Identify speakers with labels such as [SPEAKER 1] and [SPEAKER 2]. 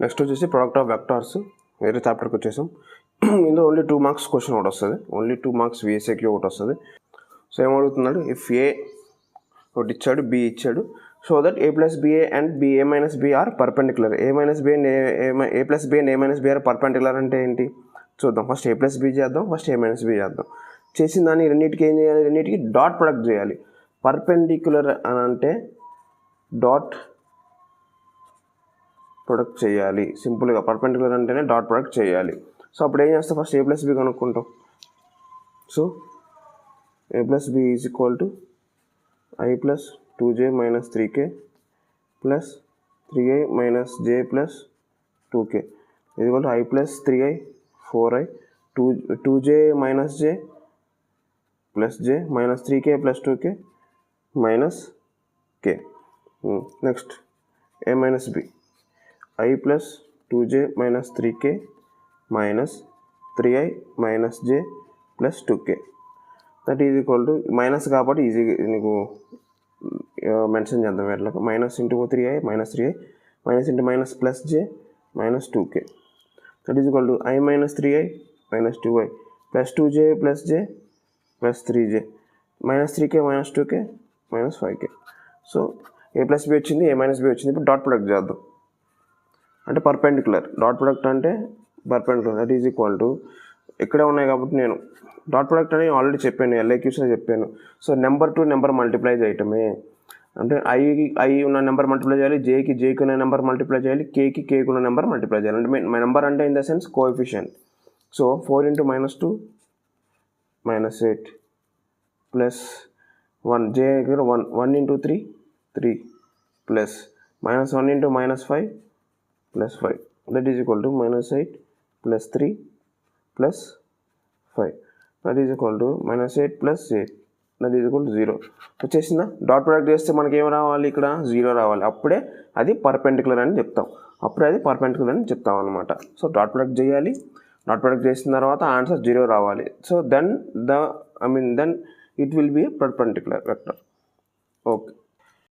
[SPEAKER 1] Next వచ్చేసి product of vectors, వేరే చాప్టర్కి వచ్చేసాం. ఇందులో ఓన్లీ 2 మార్క్స్ క్వశ్చన్ ఒకటి వస్తుంది, ఓన్లీ 2 మార్క్స్ VSAQ ఒకటి వస్తుంది. సో ఏమడుగుతున్నాడు, ఇఫ్ ఏ ఒకటి ఇచ్చాడు, బి ఇచ్చాడు, so that a plus B A and B A minus B are perpendicular. A minus B and A plus B and A minus B are perpendicular అంటే ఏంటి చూద్దాం. ఫస్ట్ ఏ ప్లస్ బి చేద్దాం, first A minus B చేద్దాం. చేసిన దాన్ని రెండింటికి ఏం చేయాలి, రెండింటికి డాట్ ప్రొడక్ట్ చేయాలి. పర్పెండిక్యులర్ అని అంటే డాట్ ప్రొడక్ట్ చేయాలి. సింపుల్గా పర్పెండిక్యులర్ అంటేనే డాట్ ప్రొడక్ట్ చేయాలి. సో అప్పుడు ఏం చేస్తాం, ఫస్ట్ ఏ ప్లస్ బి కనుక్కుంటాం. So A plus B is equal to I plus 2j minus 3k plus 3i minus j plus 2k is equal to I plus 3i 4i 2j minus j plus j minus 3k plus 2k minus k. Next a minus b, I plus 2j minus 3k minus 3i minus j plus 2k. That is equal to minus కాబట్టి easy నీకు mention చేద్దాం వేరేలాగా. Minus into 3i minus 3i minus into minus plus J minus 2k. That is equal to I minus 3i minus 2i plus 2j plus J plus 3j minus 3k minus 2k minus 5k. So A plus B వచ్చింది, A minus B వచ్చింది. ఇప్పుడు dot product చేద్దాం. అంటే perpendicular, dot product అంటే perpendicular. That is equal to ఇక్కడే ఉన్నాయి కాబట్టి నేను డాట్ ప్రొడక్ట్ అని ఆల్రెడీ చెప్పాను, LAQస్లో చెప్పాను. So number to number multiply చేయటమే. అంటే ఐ ఉన్న నెంబర్ మల్టిప్లై చేయాలి, జేకి ఉన్న నెంబర్ మల్టిప్లై చేయాలి, కేకి ఉన్న నెంబర్ మల్టిప్లై చేయాలి. అంటే మై నెంబర్ అంటే in the sense coefficient. So 4 into -2 -8 plus 1 జే దగ్గర 1 into 3 plus -1 into -5 plus 5. That is equal to -8 plus 3 plus 5. That is equal to -8 plus 8. That is equal to 0. వచ్చేసిందా? Dot product చేస్తే మనకి ఏం రావాలి, ఇక్కడ 0 రావాలి. అప్పుడే అది పర్పెండిక్యులర్ అని చెప్తాం, అనమాట. సో డాట్ ప్రొడక్ట్ చేయాలి. డాట్ ప్రొడక్ట్ చేసిన తర్వాత ఆన్సర్ 0 రావాలి. So then it will be perpendicular vector. Okay.